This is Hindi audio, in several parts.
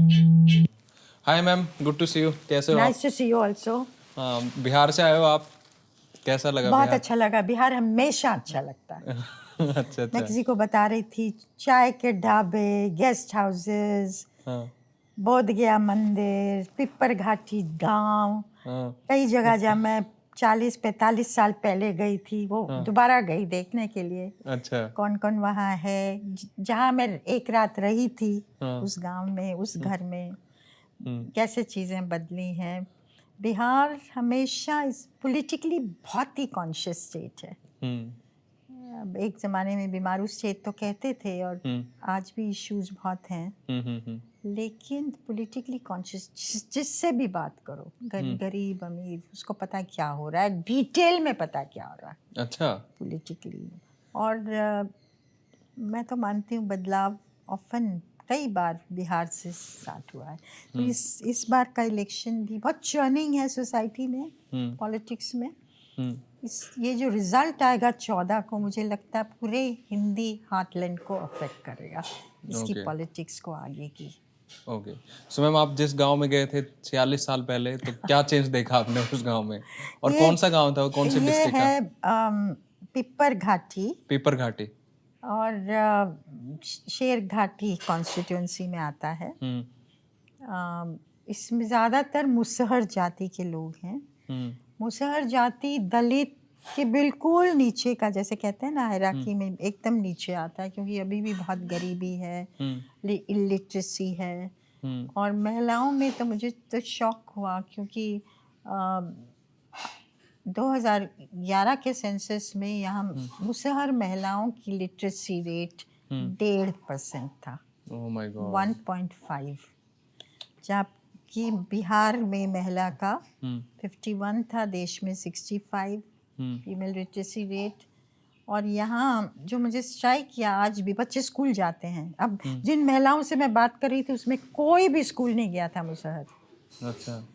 Hi ma'am, good to see you. कैसे हो आप? Nice to see you also. Bihar से आए हो आप? कैसा लगा बहुत बिहार? अच्छा लगा। बिहार हमेशा अच्छा लगता है। अच्छा मैं अच्छा। किसी को बता रही थी, चाय के ढाबे, गेस्ट हाउसेस, हाँ बोध गया मंदिर, पिपर घाटी गांव, हाँ कई जगह जहाँ मैं 40-45 साल पहले गई थी, वो हाँ। दोबारा गई देखने के लिए। अच्छा। कौन कौन वहाँ है, जहाँ मैं एक रात रही थी, हाँ। उस गांव में, उस घर में हम्म कैसे चीज़ें बदली हैं। बिहार हमेशा इस पॉलिटिकली बहुत ही कॉन्शियस स्टेट है। हम्म अब एक ज़माने में बीमारू स्टेट तो कहते थे, और हम्म आज भी इश्यूज बहुत हैं, हम्म। लेकिन पॉलिटिकली कॉन्शियस, जिससे भी बात करो, गरीब अमीर, उसको पता क्या हो रहा है, डिटेल में पता क्या हो रहा है अच्छा। पॉलिटिकली। और मैं तो मानती हूँ बदलाव ऑफन कई बार बिहार से स्टार्ट हुआ है। तो इस बार का इलेक्शन भी बहुत चर्निंग है सोसाइटी में, पॉलिटिक्स में। ये जो रिजल्ट आएगा 14 को, मुझे लगता है पूरे हिंदी हार्टलैंड को अफेक्ट करेगा, इसकी ओके पॉलिटिक्स को आगे की। ओके। सो मैम, आप जिस गांव में गए थे 46 साल पहले, तो क्या चेंज देखा आपने उस गांव में? और ये कौन सा गांव था वो? कौन सी ये डिस्ट्रिक्ट है का? पिपर घाटी, पीपर घाटी। और शेर घाटी कॉन्स्टिट्यूंसी में आता है। इसमें ज़्यादातर मुसहर जाति के लोग हैं। मुसहर जाति दलित के बिल्कुल नीचे का, जैसे कहते हैं ना, हायरार्की में एकदम नीचे आता है, क्योंकि अभी भी बहुत गरीबी है, इलिटरेसी है। और महिलाओं में तो मुझे तो शौक हुआ, क्योंकि 2011 के सेंसस में यहाँ मुसहर महिलाओं की लिटरेसी रेट 1.5% था। Oh my God. 1.5, जबकि बिहार में महिला का 51 था, देश में 65 फीमेल लिटरेसी रेट। और यहाँ जो मुझे स्ट्राइक किया, आज भी बच्चे स्कूल जाते हैं। अब जिन महिलाओं से मैं बात कर रही थी, उसमें कोई भी स्कूल नहीं गया था मुसहर। अच्छा।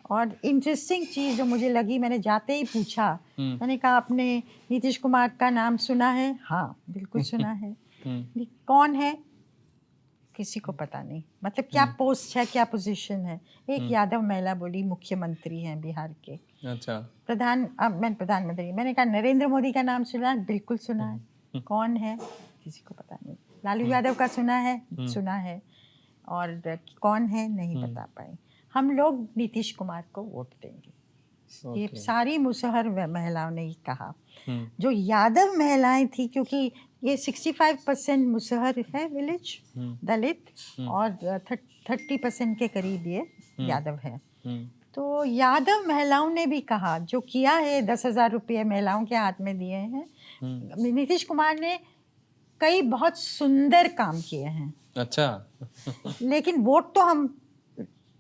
और इंटरेस्टिंग चीज़ जो मुझे लगी, मैंने जाते ही पूछा, मैंने कहा आपने नीतीश कुमार का नाम सुना है? हाँ बिल्कुल सुना है। कौन है? किसी को पता नहीं, मतलब क्या पोस्ट है, क्या पोजीशन है। एक यादव महिला बोली मुख्यमंत्री हैं बिहार के। अच्छा। मैं प्रधानमंत्री, मैंने कहा नरेंद्र मोदी का नाम सुना है? बिल्कुल सुना है। कौन है? किसी को पता नहीं। लालू यादव का सुना है? सुना है। और कौन है नहीं बता पाए। हम लोग नीतीश कुमार को वोट देंगे। ये सारी मुसहर महिलाओं ने ही कहा। जो यादव महिलाएं थी, क्योंकि ये 65% मुसहर है विलेज दलित, और 30% के करीब ये यादव है। तो यादव महिलाओं ने भी कहा, जो किया है, 10,000 रुपये महिलाओं के हाथ में दिए हैं। नीतीश कुमार ने कई बहुत सुंदर काम किए हैं। अच्छा। लेकिन वोट तो हम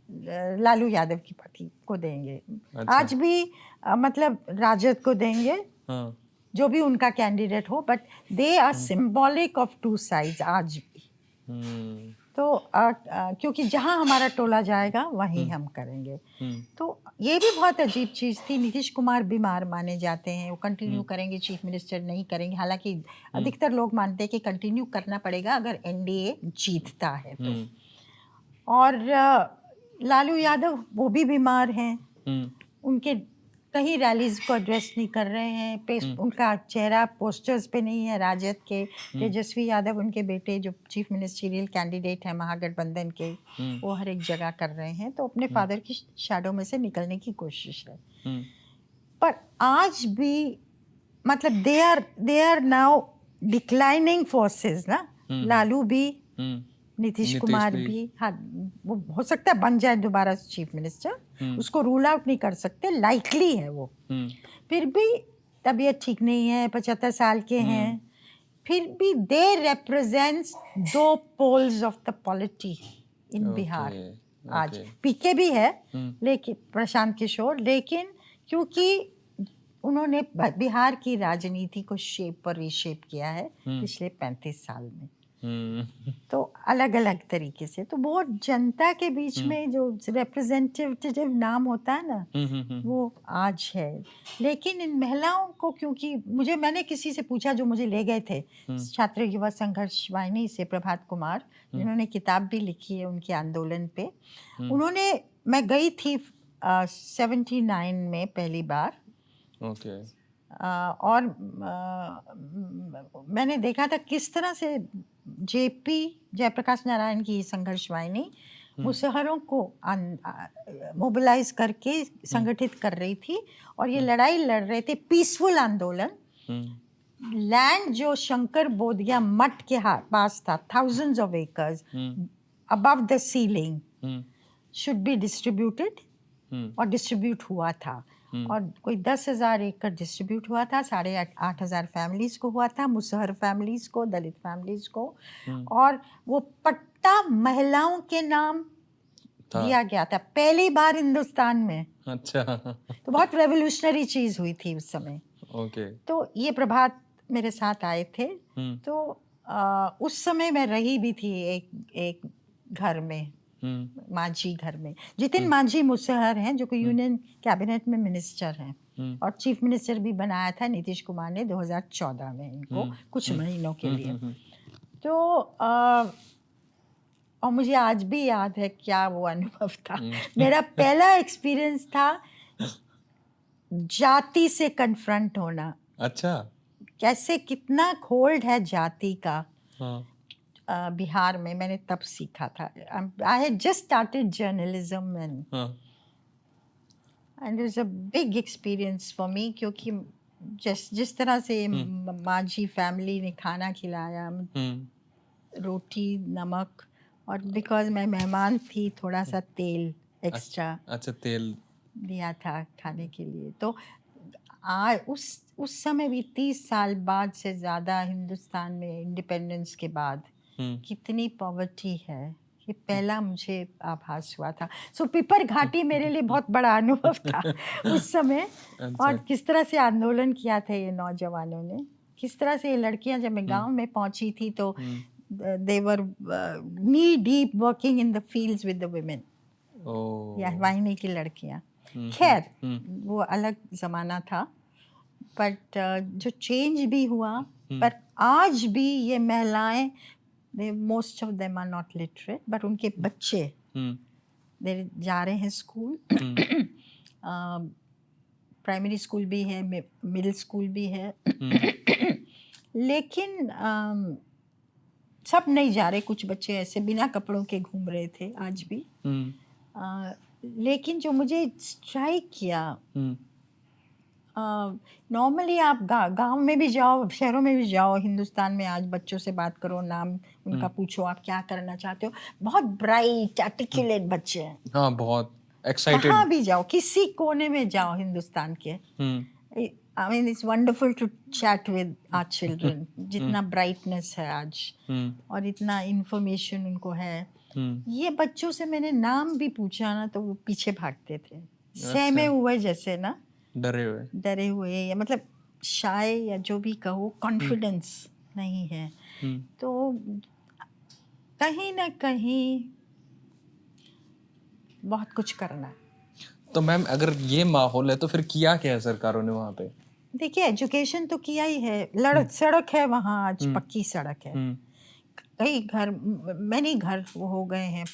लालू यादव की पार्टी को देंगे। अच्छा। आज भी मतलब राजद को देंगे, हाँ। जो भी उनका कैंडिडेट हो, but they are symbolic of two sides आज भी। तो क्योंकि जहां हमारा टोला जाएगा वहीं हम करेंगे। तो ये भी बहुत अजीब चीज़ थी। नीतीश कुमार बीमार माने जाते हैं, वो कंटिन्यू करेंगे, चीफ मिनिस्टर नहीं करेंगे। हालांकि अधिकतर लोग मानते हैं कि कंटिन्यू करना पड़ेगा अगर एनडीए जीतता है तो। और लालू यादव वो भी बीमार हैं, उनके कहीं रैलीज को एड्रेस नहीं कर रहे हैं। उनका चेहरा पोस्टर्स पे नहीं है राजद के। तेजस्वी यादव, उनके बेटे, जो चीफ मिनिस्टरियल कैंडिडेट है महागठबंधन के, वो हर एक जगह कर रहे हैं। तो अपने फादर की शैडो में से निकलने की कोशिश है। पर आज भी मतलब they are now declining forces ना। लालू भी, नीतीश कुमार भी। हाँ, वो हो सकता है बन जाए दोबारा चीफ मिनिस्टर, उसको रूल आउट नहीं कर सकते, लाइकली है वो। फिर भी तबीयत ठीक नहीं है, 75 साल के हैं, फिर भी they represents 2 poles of the polity in Bihar. आज पीके भी है, लेकिन प्रशांत किशोर, लेकिन क्योंकि उन्होंने बिहार की राजनीति को शेप और रीशेप किया है पिछले 35 साल में। तो अलग अलग तरीके से, तो बहुत जनता के बीच में जो रिप्रेजेंटेटिव नाम होता है ना, वो आज है। लेकिन इन महिलाओं को, क्योंकि मैंने किसी से पूछा, जो मुझे ले गए थे छात्र युवा संघर्ष वाहिनी से, प्रभात कुमार, जिन्होंने किताब भी लिखी है उनके आंदोलन पे, उन्होंने, मैं गई थी 79 में पहली बार, और मैंने देखा था किस तरह से जेपी, जयप्रकाश नारायण की संघर्ष वाहिनी मुसहरों को मोबिलाइज करके संगठित कर रही थी, और ये लड़ाई लड़ रहे थे, पीसफुल आंदोलन। लैंड जो शंकर बोधिया मठ के पास था, thousands of acres above the ceiling, should be distributed, और डिस्ट्रीब्यूट हुआ था, और कोई 10,000 एकड़ डिस्ट्रीब्यूट हुआ था, 8,500 फैमिलीज को हुआ था, मुसहर फैमिलीज को, दलित फैमिलीज को, और वो पट्टा महिलाओं के नाम दिया गया था पहली बार हिंदुस्तान में। अच्छा। तो बहुत रेवोल्यूशनरी चीज हुई थी उस समय। तो ये प्रभात मेरे साथ आए थे, तो उस समय मैं रही भी थी एक घर में, माझी घर में। जितिन माझी मुसहर हैं, जो कि यूनियन कैबिनेट में मिनिस्टर हैं, और चीफ मिनिस्टर भी बनाया था नीतीश कुमार ने 2014 में इनको कुछ महीनों के लिए। तो और मुझे आज भी याद है क्या वो अनुभव था। मेरा पहला एक्सपीरियंस था जाति से कन्फ्रंट होना। अच्छा। कैसे, कितना होल्ड है जाति का। बिहार में मैंने तब सीखा था। I had just started journalism and it was a big experience for me, क्योंकि जिस तरह से माझी फैमिली ने खाना खिलाया, रोटी, नमक, और बिकॉज मैं मेहमान थी, थोड़ा सा तेल एक्स्ट्रा, अच्छा तेल दिया था खाने के लिए। तो उस समय भी 30 साल बाद से ज़्यादा हिंदुस्तान में इंडिपेंडेंस के बाद कितनी पॉवर्टी है, ये पहला मुझे आभास हुआ था। सो पिपर घाटी मेरे लिए बहुत बड़ा अनुभव था उस समय। और किस तरह से आंदोलन किया था ये नौजवानों ने, किस तरह से ये लड़कियां, जब मैं गांव में पहुंची थी तो they were knee deep working in the fields with the women। या वाहिनी की लड़कियां। खैर वो अलग ज़माना था, बट जो चेंज भी हुआ, पर आज भी ये महिलाएं, most of them are not literate, but उनके बच्चे जा रहे हैं स्कूल। प्राइमरी स्कूल भी है, मिडिल स्कूल भी है, लेकिन सब नहीं जा रहे। कुछ बच्चे ऐसे बिना कपड़ों के घूम रहे थे आज भी। लेकिन जो मुझे स्ट्राइक किया, नॉर्मली आप गांव में भी जाओ, शहरों में भी जाओ, हिंदुस्तान में आज बच्चों से बात करो, नाम उनका पूछो, आप क्या करना चाहते हो, बहुत ब्राइट आर्टिकुलेट बच्चे हैं। हाँ, बहुत एक्साइटेड। कहाँ भी जाओ, किसी कोने में जाओ हिंदुस्तान के, I mean it's wonderful to chat with our children। जितना ब्राइटनेस है आज, और इतना इंफॉर्मेशन उनको है। ये बच्चों से मैंने नाम भी पूछा ना, तो वो पीछे भागते थे, सहमे हुए जैसे ना, डरे हुए, या मतलब शाय, या जो भी कहो, कॉन्फिडेंस नहीं है। तो कहीं ना कहीं बहुत कुछ करना है। तो मैम, अगर ये माहौल है तो फिर किया क्या है सरकारों ने वहाँ पे? देखिए, एजुकेशन तो किया ही है। सड़क है वहाँ आज, पक्की सड़क है। कई घर, मैनी घर वो हो गए हैं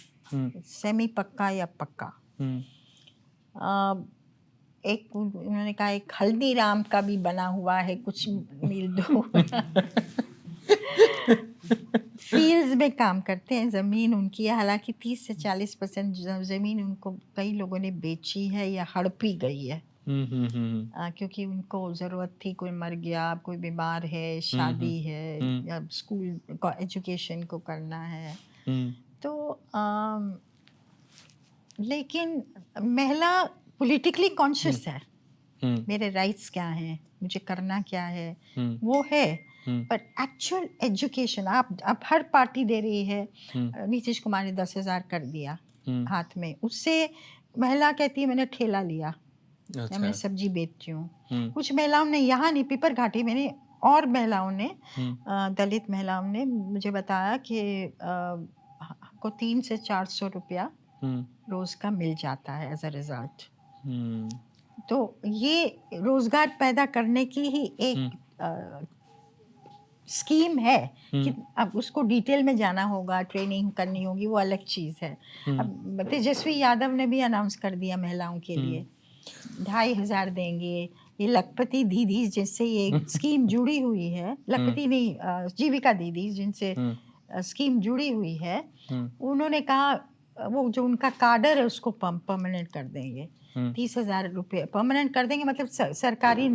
सेमी पक्का या पक्का। एक उन्होंने कहा एक हल्दीराम का भी बना हुआ है कुछ मील दूर। फील्ड्स में काम करते हैं, ज़मीन उनकी है, हालांकि 30 से 40% ज़मीन उनको कई लोगों ने बेची है या हड़पी गई है। क्योंकि उनको ज़रूरत थी, कोई मर गया, कोई बीमार है, शादी है, या स्कूल एजुकेशन को करना है। तो लेकिन महिला पॉलिटिकली कॉन्शियस है, मेरे राइट्स क्या हैं, मुझे करना क्या है, वो है। पर एक्चुअल एजुकेशन आप हर पार्टी दे रही है। नीतीश कुमार ने 10,000 कर दिया हाथ में, उससे महिला कहती है मैंने ठेला लिया, या मैं सब्जी बेचती हूँ। कुछ महिलाओं ने, यहाँ नहीं, पिपर घाटी मैंने और महिलाओं ने दलित महिलाओं ने मुझे बताया कि हमको 300 से 400 रुपया रोज का मिल जाता है एज अ रिजल्ट। तो ये रोजगार पैदा करने की ही एक स्कीम है कि अब उसको डिटेल में जाना होगा, ट्रेनिंग करनी होगी, वो अलग चीज़ है। अब तेजस्वी यादव ने भी अनाउंस कर दिया महिलाओं के लिए 2,500 देंगे। ये लखपति दीदी जिससे ये स्कीम जुड़ी हुई है, लखपति नहीं, जीविका दीदी जिनसे स्कीम जुड़ी हुई है, उन्होंने कहा वो जो उनका काडर है उसको परमानेंट कर देंगे। 30,000 रुपये परमानेंट कर देंगे, मतलब सरकारी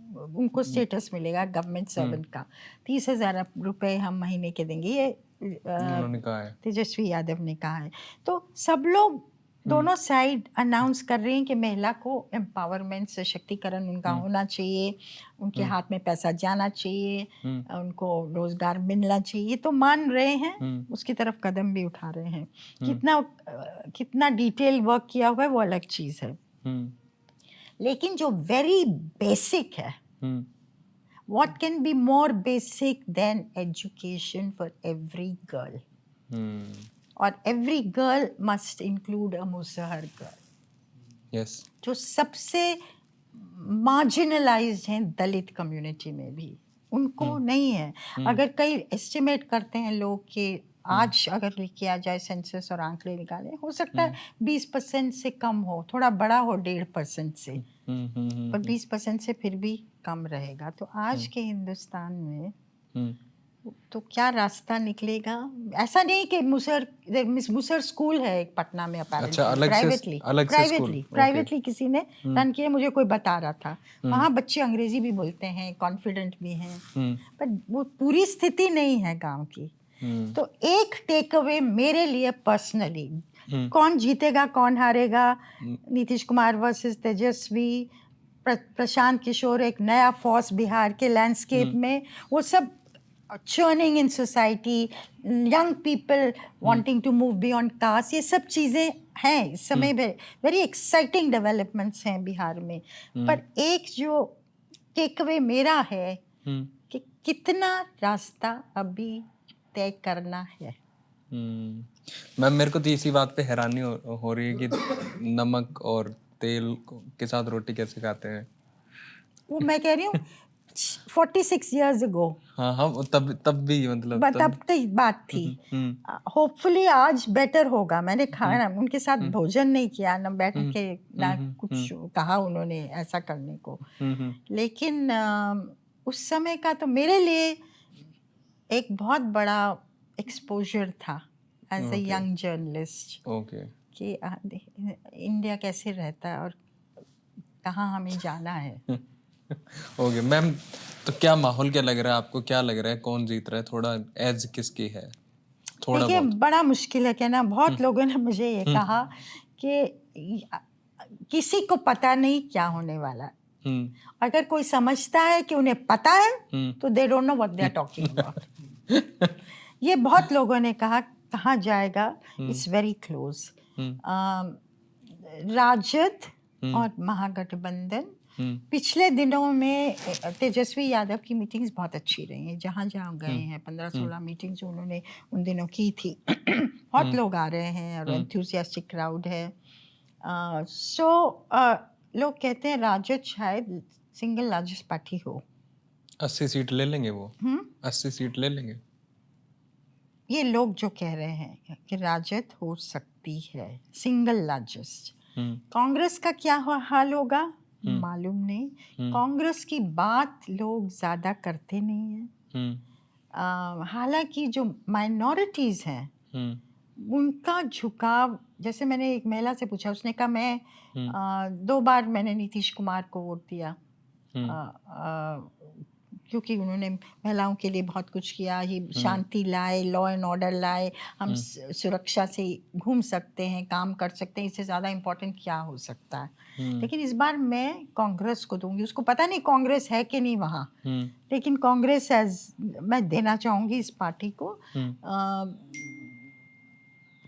उनको स्टेटस मिलेगा गवर्नमेंट सर्वेंट का। 30,000 रुपये हम महीने के देंगे, ये उन्होंने कहा है, तेजस्वी यादव ने कहा है। तो सब लोग दोनों साइड अनाउंस कर रहे हैं कि महिला को एम्पावरमेंट, सशक्तिकरण उनका होना चाहिए, उनके हाथ में पैसा जाना चाहिए, उनको रोजगार मिलना चाहिए। तो मान रहे हैं, उसकी तरफ कदम भी उठा रहे हैं। कितना डिटेल वर्क किया हुआ है वो अलग चीज़ है, लेकिन जो वेरी बेसिक है, what can be more basic than education for every girl? और every girl must include a Musahar girl. yes. जो सबसे मार्जिनलाइज्ड हैं दलित कम्युनिटी में भी, उनको नहीं है। अगर कई एस्टिमेट करते हैं लोग कि आज अगर किया जाए सेंसस और आंकड़े निकाले, हो सकता है 20% से कम हो, थोड़ा बड़ा हो 1.5% से, पर 20% से फिर भी कम रहेगा। तो आज के हिंदुस्तान में तो क्या रास्ता निकलेगा? ऐसा नहीं कि मुसहर स्कूल है एक पटना में, प्राइवेटली किसी ने रन किया, मुझे कोई बता रहा था। वहाँ बच्चे अंग्रेजी भी बोलते हैं, कॉन्फिडेंट भी हैं, पर वो पूरी स्थिति नहीं है गांव की। तो एक टेक अवे मेरे लिए पर्सनली, कौन जीतेगा कौन हारेगा, नीतीश कुमार वर्सेस तेजस्वी, प्रशांत किशोर, एक नया फोर्स बिहार के लैंडस्केप में, वो सब churning in society, young people wanting to move beyond caste, ये सब चीज़ें हैं इस समय। वेरी एक्साइटिंग डेवलपमेंट्स हैं बिहार में। पर एक जो टेक अवे मेरा है कि कितना रास्ता अभी तय करना है। मैम, मेरे को तो इसी बात पे हैरानी हो रही है कि नमक और तेल के साथ रोटी कैसे खाते हैं। वो मैं कह रही हूँ 46 years ago, हाँ, तब भी मतलब तब तो बात थी। होपफुली आज बेटर होगा। मैंने खाना उनके साथ भोजन नहीं किया, ना बैठ के ना कुछ कहा उन्होंने ऐसा करने को, लेकिन उस समय का तो मेरे लिए एक बहुत बड़ा एक्सपोजर था एज ए यंग जर्नलिस्ट कि इंडिया कैसे रहता है और कहाँ हमें जाना है। ओके मैम, तो क्या माहौल क्या लग रहा है आपको? क्या लग रहा है, कौन जीत रहा है? थोड़ा एज किसकी है? थोड़ा देखिए, बड़ा मुश्किल है कहना। बहुत लोगों ने मुझे ये कहा कि किसी को पता नहीं क्या होने वाला। अगर कोई समझता है कि उन्हें पता है तो they don't know what they are talking about. ये बहुत लोगों ने कहा कहाँ जाएगा, इट्स वेरी क्लोज। राजद और महागठबंधन, पिछले दिनों में तेजस्वी यादव की मीटिंग्स बहुत अच्छी रही हैं। जहाँ जहाँ गए हैं 15-16 मीटिंग्स उन्होंने उन दिनों की थी। बहुत लोग आ रहे हैं और एंथुसियास्टिक क्राउड है। लोग कहते हैं राजद शायद सिंगल लार्जेस्ट पार्टी हो। 80 सीट ले लेंगे वो। 80 सीट ले लेंगे ये लोग जो कह रहे हैं कि राजद हो सकती है सिंगल लार्जेस्ट। कांग्रेस का क्या हाल होगा मालूम नहीं। कांग्रेस की बात लोग ज़्यादा करते नहीं हैं। हालांकि जो माइनॉरिटीज़ हैं उनका झुकाव, जैसे मैंने एक महिला से पूछा, उसने कहा मैं 2 बार मैंने नीतीश कुमार को वोट दिया क्योंकि उन्होंने महिलाओं के लिए बहुत कुछ किया, ही शांति लाए, लॉ एंड ऑर्डर लाए, हम सुरक्षा से घूम सकते हैं, काम कर सकते हैं, इससे ज़्यादा इम्पोर्टेंट क्या हो सकता है। लेकिन इस बार मैं कांग्रेस को दूंगी। उसको पता नहीं कांग्रेस है कि नहीं वहाँ, लेकिन कांग्रेस मैं देना चाहूँगी इस पार्टी को,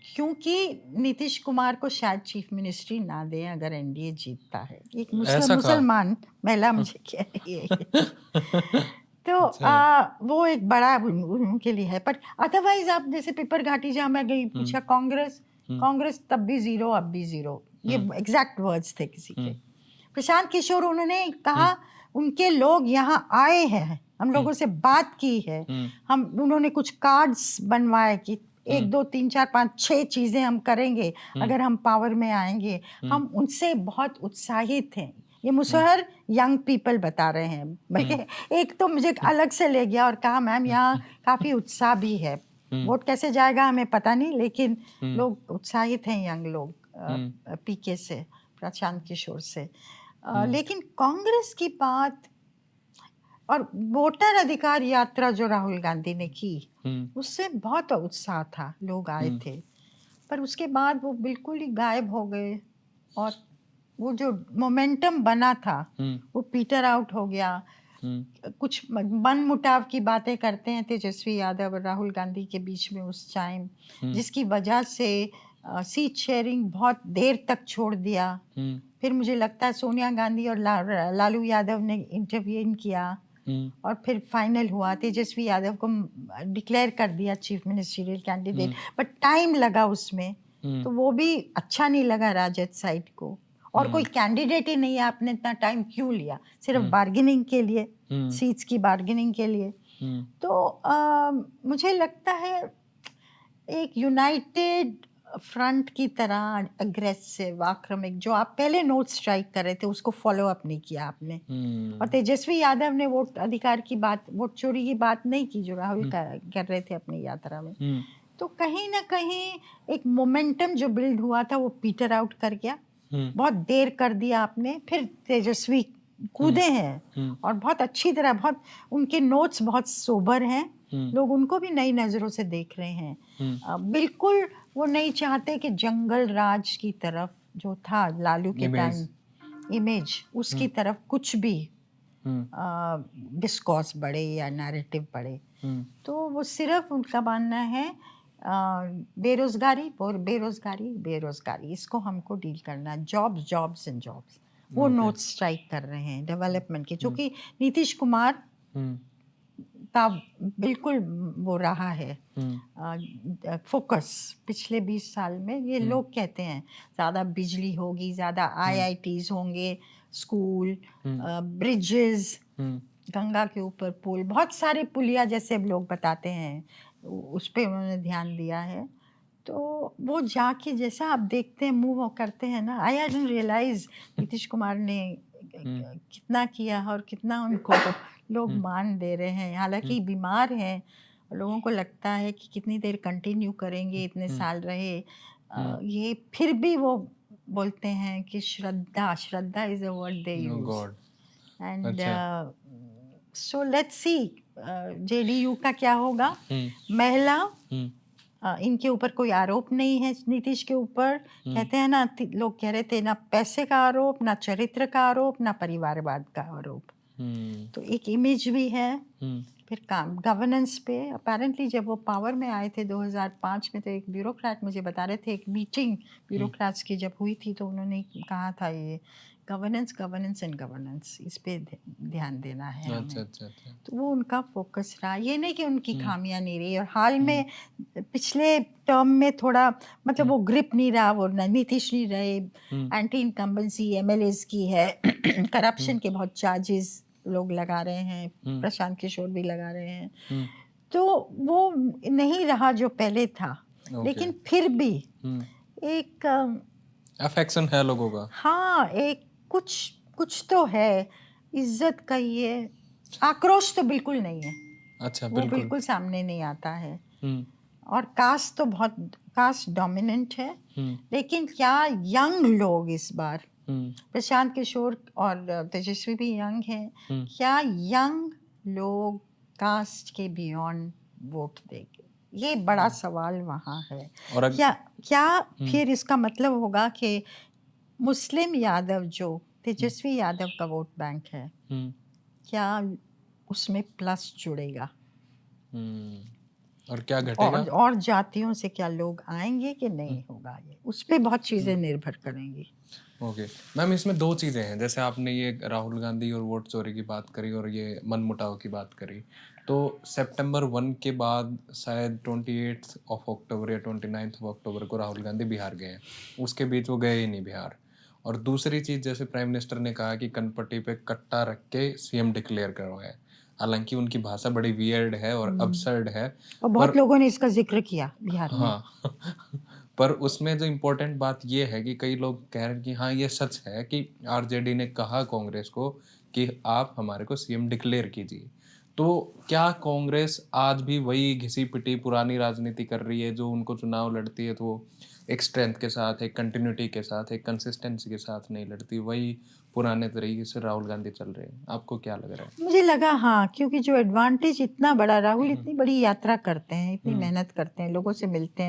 क्योंकि नीतीश कुमार को शायद चीफ मिनिस्ट्री ना दें अगर एनडीए जीतता है। एक मुसलमान महिला मुझे कह रही है। तो वो एक बड़ा उनके लिए है। पर अदरवाइज आप जैसे पिपर घाटी जहाँ मैं गई, पूछा कांग्रेस तब भी जीरो, अब भी जीरो, ये एग्जैक्ट वर्ड्स थे किसी के। प्रशांत किशोर, उन्होंने कहा उनके लोग यहाँ आए हैं, हम लोगों से बात की है, उन्होंने कुछ कार्ड्स बनवाए कि 1 2 3 4 5 6 चीजें हम करेंगे अगर हम पावर में आएंगे। हम उनसे बहुत उत्साहित हैं। ये मुसहर यंग पीपल बता रहे हैं। एक तो मुझे अलग से ले गया और कहा मैम यहाँ काफी उत्साह भी है, वोट कैसे जाएगा हमें पता नहीं, लेकिन लोग उत्साहित हैं, यंग लोग, पीके से, प्रशांत किशोर से। लेकिन कांग्रेस की बात और वोटर अधिकार यात्रा जो राहुल गांधी ने की, उससे बहुत उत्साह था, लोग आए थे, पर उसके बाद वो बिल्कुल ही गायब हो गए और वो जो मोमेंटम बना था वो पीटर आउट हो गया। कुछ मन मुटाव की बातें करते हैं तेजस्वी यादव और राहुल गांधी के बीच में उस टाइम, जिसकी वजह से सीट शेयरिंग बहुत देर तक छोड़ दिया। फिर मुझे लगता है सोनिया गांधी और लालू यादव ने इंटरवीन किया और फिर फाइनल हुआ, तेजस्वी यादव को डिक्लेयर कर दिया chief ministerial candidate, but time लगा उसमें, तो वो भी अच्छा नहीं लगा राजद साइड को। और कोई कैंडिडेट ही नहीं है, आपने इतना टाइम क्यों लिया, सिर्फ बार्गेनिंग के लिए, सीट्स की बार्गेनिंग के लिए। तो मुझे लगता है एक यूनाइटेड फ्रंट की तरह अग्रेसिव, आक्रामक, जो आप पहले नोट स्ट्राइक कर रहे थे उसको फॉलो अप नहीं किया आपने। और तेजस्वी यादव ने वोट अधिकार की बात, वोट चोरी की बात नहीं की जो राहुल कर रहे थे अपनी यात्रा में। तो कहीं ना कहीं एक मोमेंटम जो बिल्ड हुआ था वो पीटर आउट कर गया, बहुत देर कर दिया आपने। फिर तेजस्वी कूदे हैं और बहुत अच्छी तरह, बहुत उनके नोट्स बहुत सोबर हैं, लोग उनको भी नई नज़रों से देख रहे हैं। बिल्कुल वो नहीं चाहते कि जंगल राज की तरफ जो था लालू के टाइम, इमेज, उसकी तरफ कुछ भी डिस्कोर्स बढ़े या नैरेटिव बढ़े। तो वो सिर्फ उनका मानना है बेरोजगारी और बेरोजगारी, इसको हमको डील करना है, जॉब्स एंड जॉब्स। वो नोट स्ट्राइक कर रहे हैं डेवलपमेंट के, जो कि नीतीश कुमार का बिल्कुल वो रहा है फोकस पिछले 20 साल में। ये लोग कहते हैं ज़्यादा बिजली होगी, ज़्यादा IITs होंगे, स्कूल, ब्रिजेस, गंगा के ऊपर पुल, बहुत सारे पुलिया जैसे लोग बताते हैं, उस पर उन्होंने ध्यान दिया है। तो वो जाके जैसा आप देखते हैं मूव करते हैं ना, I didn't realise Nitish Kumar ने कितना किया और कितना उनको लोग मान दे रहे हैं। हालांकि बीमार हैं, लोगों को लगता है कि कितनी देर कंटिन्यू करेंगे, इतने साल रहे, ये फिर भी वो बोलते हैं कि श्रद्धा is a word they use. And so let's see JDU का क्या होगा। महिला, इनके ऊपर कोई आरोप नहीं है नीतीश के ऊपर। कहते हैं ना, लोग कह रहे थे ना पैसे का आरोप, ना चरित्र का आरोप, ना परिवारवाद का आरोप। तो एक इमेज भी है। फिर काम गवर्नेंस पे अपेरेंटली जब वो पावर में आए थे 2005 में, तो एक ब्यूरोक्रेट मुझे बता रहे थे, एक मीटिंग ब्यूरोक्रेट्स की जब हुई थी तो उन्होंने कहा था ये गवर्नेंस एंड गवर्नेंस, इस पे ध्यान देना है हमें। अच्छा। तो वो उनका फोकस रहा। ये नहीं कि उनकी खामियां नहीं रही, और हाल में पिछले टर्म में थोड़ा मतलब वो ग्रिप नहीं रहा, वो नीतीश नहीं रहे, एंटी इनकम्बेंसी MLAs की है, करप्शन के बहुत चार्जेस लोग लगा रहे हैं, प्रशांत किशोर भी लगा रहे हैं। तो वो नहीं रहा जो पहले था, लेकिन फिर भी एक अफेक्शन है लोगों का। हाँ, एक कुछ तो है, इज्जत का ये आक्रोश तो बिल्कुल नहीं है। अच्छा, वो बिल्कुल सामने नहीं आता है। और कास्ट तो बहुत कास्ट डोमिनेंट है। लेकिन क्या यंग लोग इस बार, प्रशांत किशोर और तेजस्वी भी यंग हैं, क्या यंग लोग कास्ट के बियॉन्ड वोट देंगे, ये बड़ा सवाल वहाँ है। और क्या फिर इसका मतलब होगा कि मुस्लिम यादव जो तेजस्वी यादव का वोट बैंक है, क्या उसमें प्लस जुड़ेगा, और क्या घटेगा, और जातियों से क्या लोग आएंगे कि नहीं होगा, ये उस पर बहुत चीज़ें निर्भर करेंगी। ओके मैम, इसमें दो चीज़ें हैं। जैसे आपने ये राहुल गांधी और वोट चोरी की बात करी और ये मनमुटाव की बात करी, तो सितंबर 1 के बाद शायद 28 ऑफ अक्टूबर या 29 ऑफ अक्टूबर को राहुल गांधी बिहार गए हैं। उसके बीच वो गए ही नहीं बिहार। और दूसरी चीज़, जैसे प्राइम मिनिस्टर ने कहा कि कनपट्टी पे कट्टा रख के सीएम डिक्लेयर करवाया। हालांकि उनकी भाषा बड़ी वियर्ड है और अबसर्ड है, और बहुत लोगों ने इसका जिक्र किया बिहार में। हाँ पर उसमें जो इम्पोर्टेंट बात ये है कि कई लोग कह रहे हैं कि हाँ ये सच है कि आरजेडी ने कहा कांग्रेस को कि आप हमारे को सीएम डिक्लेयर कीजिए। तो क्या कांग्रेस आज भी वही घिसी पिटी पुरानी राजनीति कर रही है जो उनको चुनाव लड़ती है तो वो एक स्ट्रेंथ के साथ, एक कंटिन्यूटी के साथ, एक कंसिस्टेंसी के साथ नहीं लड़ती, वही पुराने तरीके से राहुल गांधी चल रहे हैं? आपको क्या लग रहा है? मुझे लगा हाँ, क्योंकि जो एडवांटेज इतना बड़ा, राहुल इतनी बड़ी यात्रा करते हैं, इतनी मेहनत करते हैं, लोगों से मिलते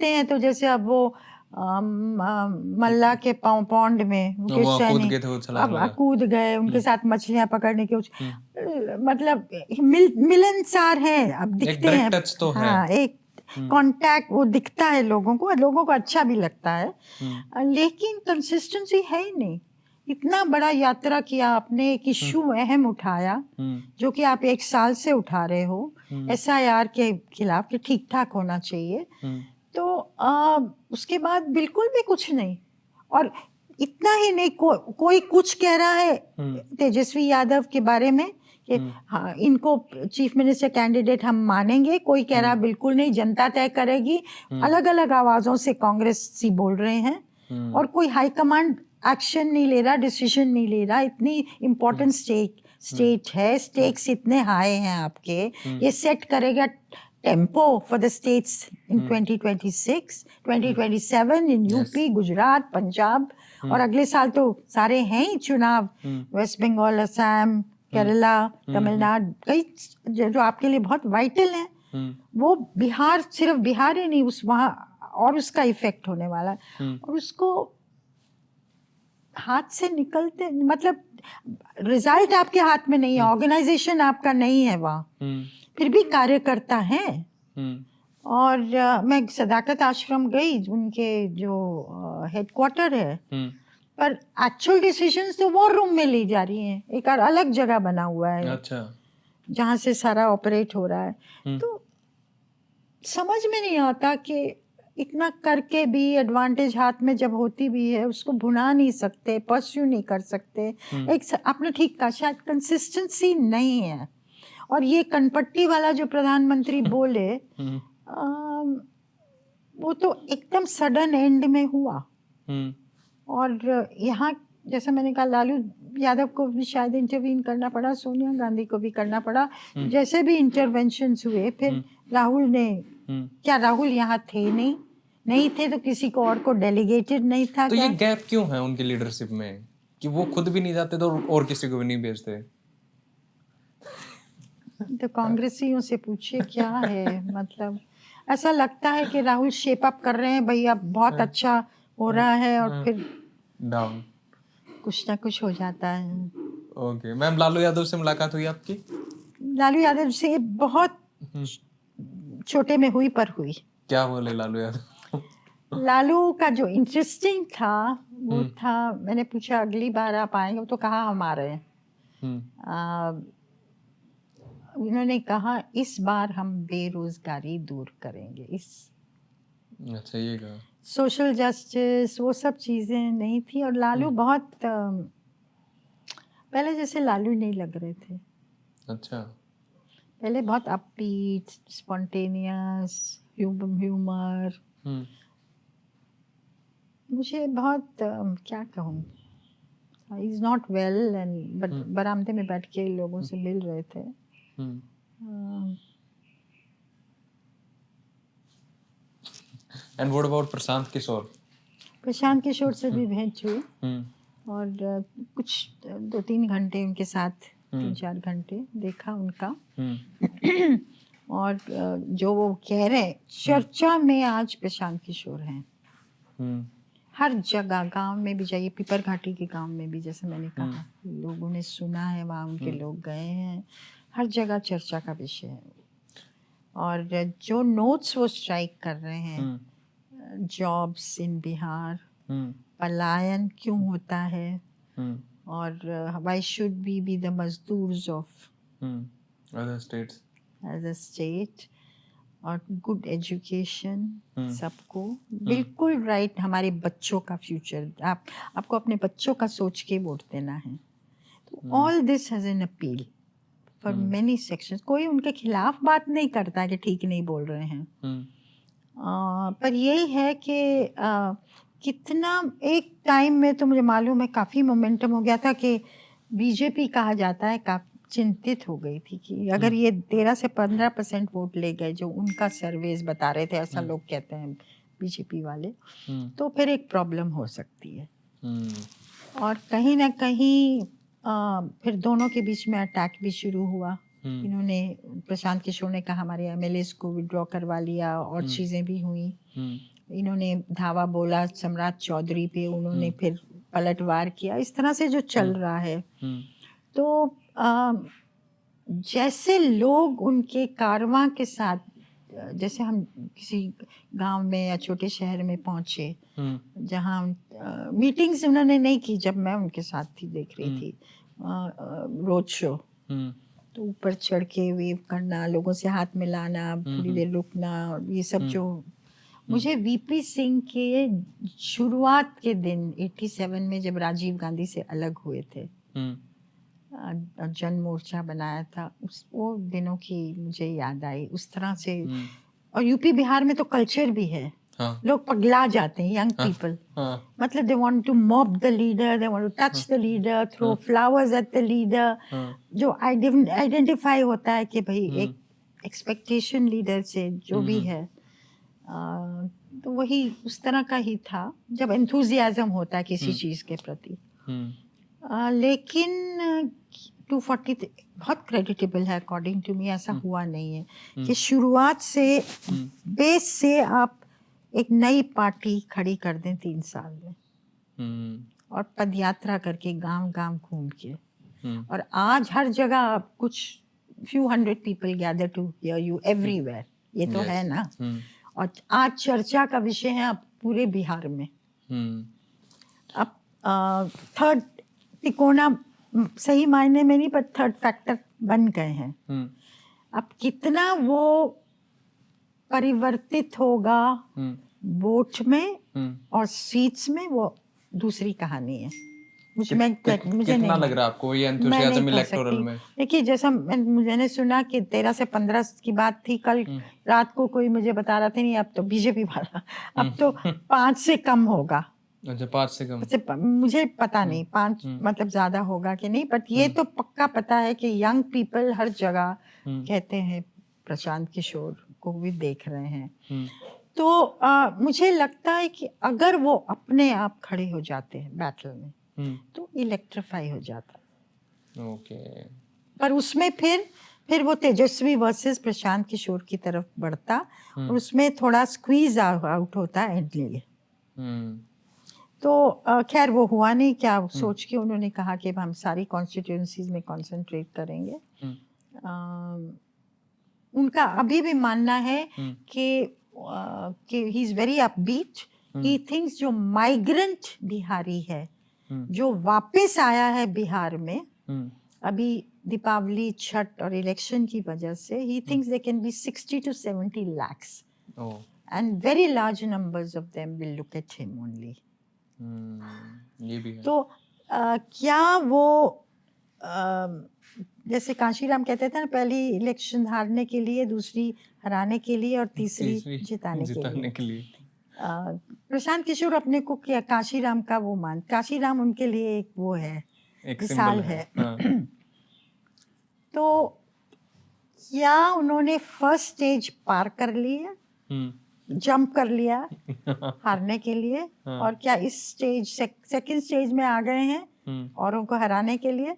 हैं तो जैसे अब वो मल्ला के पौंड में उनके वो कूद सैनिक गए थे, वो छलांग अब लगा। कूद गए, उनके साथ मछलियां पकड़ने के मतलब मिलनसार हैं, अब एक दिखते हैं। डायरेक्ट टच तो है। हाँ, एक कांटेक्ट वो दिखता है लोगों को अच्छा भी लगता है। लेकिन कंसिस्टेंसी है ही नहीं। इतना बड़ा यात्रा किया आपने, एक इश्यू अहम उठाया जो कि आप 1 साल से उठा रहे हो एसआईआर के खिलाफ कि ठीक ठाक होना चाहिए, तो उसके बाद बिल्कुल भी कुछ नहीं। और इतना ही नहीं, कोई कुछ कह रहा है तेजस्वी यादव के बारे में कि हाँ इनको चीफ मिनिस्टर कैंडिडेट हम मानेंगे, कोई कह रहा बिल्कुल नहीं, जनता तय करेगी। अलग अलग आवाजों से कांग्रेसी बोल रहे हैं और कोई हाईकमांड एक्शन नहीं ले रहा, डिसीजन नहीं ले रहा। इतनी इम्पोर्टेंट स्टेट है, स्टेक्स इतने हाई हैं आपके, ये सेट करेगा tempo for the states in 2026, 2027 in UP, Gujarat, Punjab, और अगले साल तो सारे हैं ही चुनाव, वेस्ट बंगाल, असम, केरला, तमिलनाडु, कई जो आपके लिए बहुत वाइटल हैं। वो बिहार, सिर्फ बिहार ही नहीं, उस वहाँ और उसका इफेक्ट होने वाला है। और उसको हाथ से निकलते, मतलब रिजल्ट आपके हाथ में नहीं है, ऑर्गेनाइजेशन आपका नहीं है वहाँ, फिर भी कार्यकर्ता हैं। और मैं सदाकत आश्रम गई, उनके जो हेडक्वार्टर है, पर एक्चुअल डिसीजंस तो वॉर रूम में ली जा रही हैं, एक अलग जगह बना हुआ है। अच्छा। जहाँ से सारा ऑपरेट हो रहा है। तो समझ में नहीं आता कि इतना करके भी एडवांटेज हाथ में जब होती भी है उसको भुना नहीं सकते, परस्यू नहीं कर सकते। एक आपने ठीक कहा, शायद कंसिस्टेंसी नहीं है। और ये कनपट्टी वाला जो प्रधानमंत्री बोले वो तो एकदम सडन एंड में हुआ। और यहाँ जैसा मैंने कहा, लालू यादव को भी शायद इंटरवीन करना पड़ा, सोनिया गांधी को भी करना पड़ा, जैसे भी इंटरवेंशंस हुए। फिर राहुल ने क्या, राहुल यहाँ थे नहीं थे तो किसी को और को डेलीगेटेड नहीं था। तो ये गैप क्यों है उनकी लीडरशिप में कि वो खुद भी नहीं जाते तो और किसी को भी नहीं भेजते? तो कांग्रेसियों से पूछिए क्या है। मतलब ऐसा लगता है कि राहुल शेप अप कर रहे हैं, भैया बहुत अच्छा हो रहा है, और फिर डाउन कुछ ना कुछ हो जाता है। ओके मैम, लालू यादव से मुलाकात हुई आपकी? लालू यादव से बहुत छोटे में हुई, पर हुई। क्या बोले लालू यादव? लालू का जो इंटरेस्टिंग था वो था, मैंने पूछा अगली बार आप आएंगे, तो कहा हम आ रहे हैं। उन्होंने कहा इस बार हम बेरोजगारी दूर करेंगे। अच्छा, ये कहा। सोशल जस्टिस, वो सब चीज़ें नहीं थी। और लालू बहुत पहले जैसे लालू नहीं लग रहे थे। अच्छा। पहले बहुत अपबीट, स्पॉन्टेनियस, ह्यूमर। मुझे बहुत क्या कहूँ, is not well, and but बरामदे में बैठ के लोगों से मिल रहे थे। And what about Prashant Kishor? Prashant Kishor से भी भेंट हुई, और कुछ 2-3 घंटे उनके साथ, 3-4 घंटे देखा उनका। और जो वो कह रहे, चर्चा में आज प्रशांत किशोर हैं। हर जगह, गांव में भी जाइए, पीपर घाटी के गांव में भी, जैसे मैंने कहा, लोगों ने सुना है, वहाँ उनके लोग गए हैं, हर जगह चर्चा का विषय है। और जो नोट्स वो स्ट्राइक कर रहे हैं, जॉब्स इन बिहार, पलायन क्यों होता है, और why should we be the मजदूर्स of other states. As a state, और गुड एजुकेशन सबको बिल्कुल राइट, हमारे बच्चों का फ्यूचर, आपको अपने बच्चों का सोच के वोट देना है। तो all this has an appeal for many sections. कोई उनके खिलाफ बात नहीं करता कि ठीक नहीं बोल रहे हैं, पर यही है कि कितना एक टाइम में तो मुझे मालूम है काफ़ी मोमेंटम हो गया था कि बीजेपी कहा जाता है काफ़ी चिंतित हो गई थी कि अगर ये 13 से 15% वोट ले गए, जो उनका सर्वेज बता रहे थे, ऐसा लोग कहते हैं बीजेपी वाले, तो फिर एक प्रॉब्लम हो सकती है। और कहीं ना कहीं फिर दोनों के बीच में अटैक भी शुरू हुआ। इन्होंने, प्रशांत किशोर ने कहा हमारे एमएलएस को विड्रॉ करवा लिया, और चीज़ें भी हुई। इन्होंने धावा बोला सम्राट चौधरी पे, उन्होंने फिर पलटवार किया। इस तरह से जो चल रहा है, तो जैसे लोग उनके कारवां के साथ, जैसे हम किसी गांव में या छोटे शहर में पहुंचे जहां मीटिंग्स उन्होंने नहीं की, जब मैं उनके साथ थी, देख रही थी रोड शो, तो ऊपर चढ़ के वेव करना, लोगों से हाथ मिलाना, थोड़ी देर रुकना, और ये सब जो मुझे वीपी सिंह के शुरुआत के दिन 87 में जब राजीव गांधी से अलग हुए थे, जन मोर्चा बनाया था, उस वो दिनों की मुझे याद आई उस तरह से। और यूपी बिहार में तो कल्चर भी है, लोग पगला जाते हैं, यंग पीपल, मतलब they want to mob the leader, they want to touch the leader, throw flowers at the leader, जो आइडेंटिफाई होता है कि भाई एक एक्सपेक्टेशन लीडर से जो भी है, तो वही उस तरह का ही था, जब एंथुजियाज्म होता है किसी चीज़ के प्रति। लेकिन 240 बहुत क्रेडिटेबल है अकॉर्डिंग टू मी। ऐसा हुआ नहीं है कि शुरुआत से बेस से आप एक नई पार्टी खड़ी कर दें 3 साल में, और पदयात्रा करके गांव गांव घूम के, और आज हर जगह आप कुछ few hundred people gather to hear you everywhere, ये तो है ना। और आज चर्चा का विषय है अब पूरे बिहार में। अब थर्ड तिकोना सही मायने में नहीं, पर थर्ड फैक्टर बन गए हैं। अब कितना वो परिवर्तित होगा वोट में और सीट्स में, वो दूसरी कहानी है। मुझे कितना नहीं लग रहा है आपको ये एंथुसियाज्म इलेक्टोरल में? देखिए, जैसा मैंने सुना कि 13 से 15 की बात थी, कल रात को कोई मुझे बता रहा था, नहीं अब तो बीजेपी वाला, अब तो 5 से कम होगा। अच्छा, 5 से कम? मुझे पता नहीं 5 मतलब ज्यादा होगा कि नहीं, बट ये तो पक्का पता है कि यंग पीपल हर जगह कहते हैं प्रशांत किशोर को भी देख रहे हैं। तो मुझे लगता है कि अगर वो अपने आप खड़े हो जाते हैं बैटल में, तो इलेक्ट्रीफाई हो जाता। ओके। पर उसमें फिर वो तेजस्वी वर्सेस प्रशांत किशोर की तरफ बढ़ता, और उसमें थोड़ा स्क्वीज आउट होता एंडली। तो खैर वो हुआ नहीं, क्या सोच के उन्होंने कहा कि हम सारी कॉन्स्टिट्यूएंसीज में कंसंट्रेट करेंगे। उनका अभी भी मानना है कि he is very upbeat. He thinks जो माइग्रेंट बिहारी है, जो वापस आया है बिहार में अभी दीपावली, छठ और इलेक्शन की वजह से, he thinks they can be 60 to 70 lakhs, and very large numbers of them will look at him only. ये भी है। तो क्या वो जैसे काशीराम कहते थे ना, पहली इलेक्शन हारने के लिए, दूसरी हराने के लिए, और तीसरी जिताने के लिए। प्रशांत किशोर अपने को क्या काशीराम का वो काशीराम उनके लिए एक वो है, एक मिसाल है। तो क्या उन्होंने फर्स्ट स्टेज पार कर लिया, जंप कर लिया हारने के लिए, और क्या इस स्टेज सेकंड स्टेज में आ गए हैं औरों को हराने के लिए?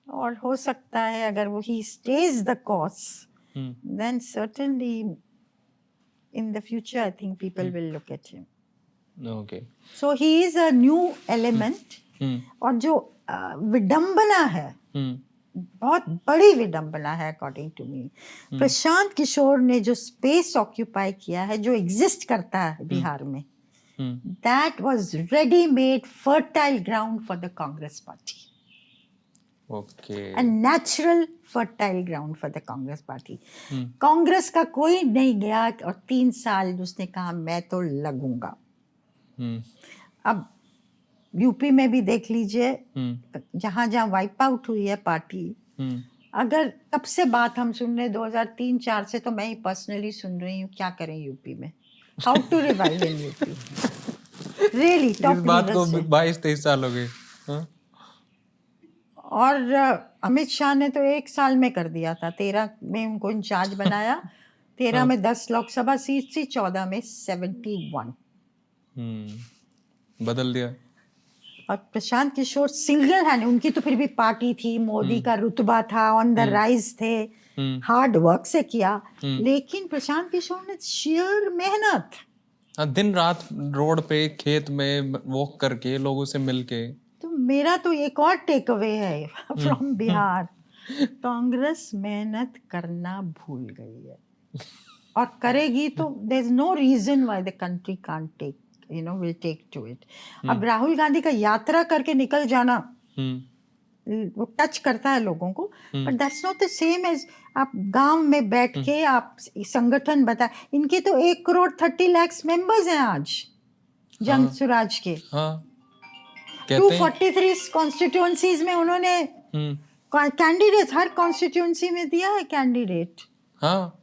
और हो सकता है अगर वो ही stage the course, then certainly in the future I think people will look at him. Okay. So he is a new element. और जो विडंबना है, बहुत बड़ी विडंबना है according to me, Prashant Kishor ने जो स्पेस ऑक्यूपाई किया है, जो एग्जिस्ट करता है बिहार में, that was ready-made fertile ground for the Congress party. Okay. A natural fertile ground for the Congress party. Congress का कोई नहीं गया और 3 साल उसने कहा मैं तो लगूंगा. अब यूपी में भी देख लीजिए, जहां जहां वाइप आउट हुई है पार्टी, अगर कब से बात हम सुन रहे 2003-4 से, तो मैं ही पर्सनली सुन रही हूँ क्या करें यूपी में, how to revive in UP. Really top इस बात को लीडर्स 22-23 साल हो गए. हाँ? और अमित शाह ने तो 1 साल में कर दिया था. 13 में उनको इंचार्ज बनाया, 13 में 10 लोकसभा सीट थी, 14 में 71. बदल दिया. और प्रशांत किशोर सिंगल हैंड, उनकी तो फिर भी पार्टी थी, मोदी का रुतबा था, ऑन द राइज थे, हार्ड वर्क से किया, लेकिन प्रशांत किशोर ने शेयर मेहनत, दिन रात रोड पे, खेत में वॉक करके, लोगों से मिलके. तो मेरा तो एक और टेक अवे है फ्रॉम बिहार, कांग्रेस मेहनत करना भूल गई है और करेगी तो there is no reason why the country can't take will take to it. अब राहुल गांधी का यात्रा करके निकल जाना वो टच करता है लोगों को, but that's not the same as आप गांव में बैठ के आप संगठन बता. इनके तो 1,30,00,000 मेंबर्स हैं आज जन स्वराज के. 243 कॉन्स्टिट्यूएंसीज में उन्होंने कैंडिडेट, हर कॉन्स्टिट्यूएंसी में दिया है कैंडिडेट. हाँ,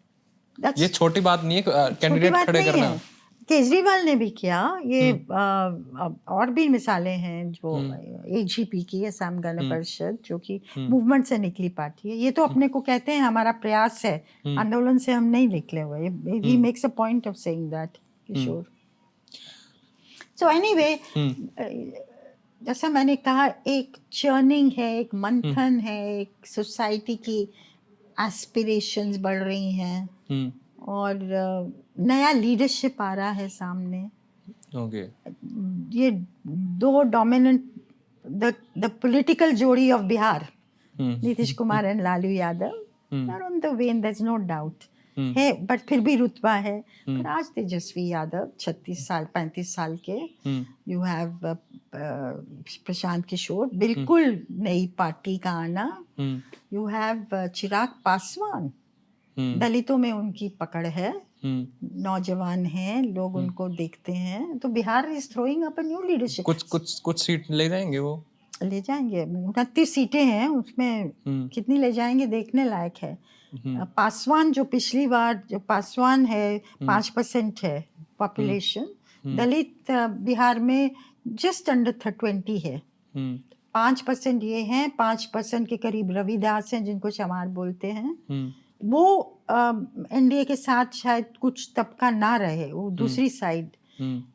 ये छोटी बात नहीं है कैंडिडेट खड़े करना. केजरीवाल ने भी किया ये. और भी मिसालें हैं जो एजीपी की, असम गण परिषद, जो कि मूवमेंट से निकली पार्टी है. ये तो अपने को कहते हैं हमारा प्रयास है, आंदोलन से हम नहीं निकले हुए. He makes a point of saying that, Kishor. So anyway, जैसा मैंने कहा, एक चर्निंग है, एक मंथन है, एक सोसाइटी की एस्पिरेशंस बढ़ रही हैं और नया लीडरशिप आ रहा है सामने. Okay. ये 2 डोमिनेंट, द पॉलिटिकल जोड़ी of Bihar, Nitish Kumar and Lalu Yadav, are on the way, there is no doubt है, बट फिर भी रुतबा है. पर आज तेजस्वी यादव 36 साल 35 साल के, यू हैव प्रशांत किशोर, बिल्कुल नई पार्टी का आना, यू हैव चिराग पासवान, दलितों में उनकी पकड़ है, नौजवान हैं, लोग उनको देखते हैं, तो Bihar is throwing up a new leadership. कुछ सीट ले जाएंगे, वो ले जाएंगे. 29 सीटें हैं, उसमें कितनी ले जाएंगे देखने लायक है. पासवान जो पिछली बार, जो पासवान है 5% है पॉपुलेशन, दलित बिहार में जस्ट अंडर 20 है. 5% ये हैं, 5% के करीब रविदास हैं जिनको चमार बोलते हैं. वो एनडीए के साथ शायद कुछ तबका ना रहे, वो दूसरी साइड.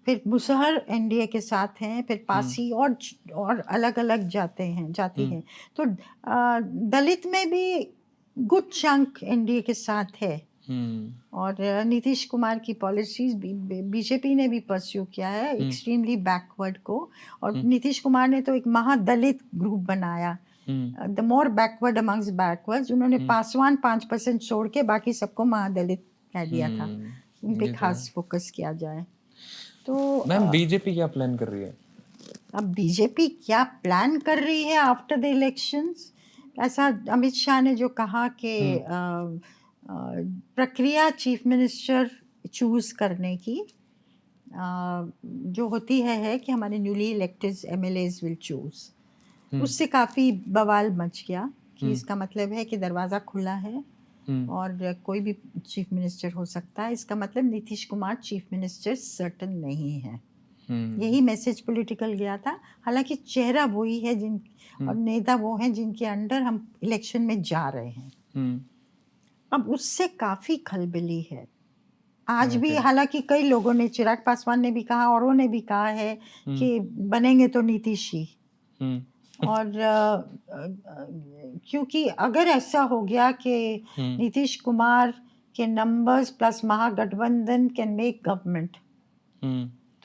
फिर मुसहर एनडीए के साथ हैं, फिर पासी और अलग अलग जाति हैं. तो दलित में भी गुड चंक एनडीए के साथ है. और नीतीश कुमार की पॉलिसीज बीजेपी ने भी परस्यू किया है, एक्सट्रीमली बैकवर्ड को. और नीतीश कुमार ने तो एक महादलित ग्रुप बनाया, the more backward amongst backwards. उन्होंने पासवान 5% छोड़ के बाकी सबको महादलित कह दिया था. उन पे खास फोकस किया जाए तो. मैम, बीजेपी क्या प्लान कर रही है? अब बीजेपी क्या प्लान कर रही है आफ्टर द इलेक्शंस, ऐसा अमित शाह ने जो कहा कि प्रक्रिया चीफ मिनिस्टर चूज करने की जो होती है कि हमारे newly elected MLAs will choose, उससे काफ़ी बवाल मच गया कि इसका मतलब है कि दरवाज़ा खुला है और कोई भी चीफ मिनिस्टर हो सकता है. इसका मतलब Nitish Kumar chief minister certain नहीं है. यही मैसेज पॉलिटिकल गया था. हालांकि चेहरा वही है और नेता वो हैं जिनके अंडर हम इलेक्शन में जा रहे हैं. अब उससे काफ़ी खलबली है आज भी. हालांकि कई लोगों ने, चिराग पासवान ने भी कहा, औरों ने भी कहा है कि बनेंगे तो नीतीश ही. और क्योंकि अगर ऐसा हो गया कि नीतीश कुमार के numbers plus Mahagathbandhan can make government,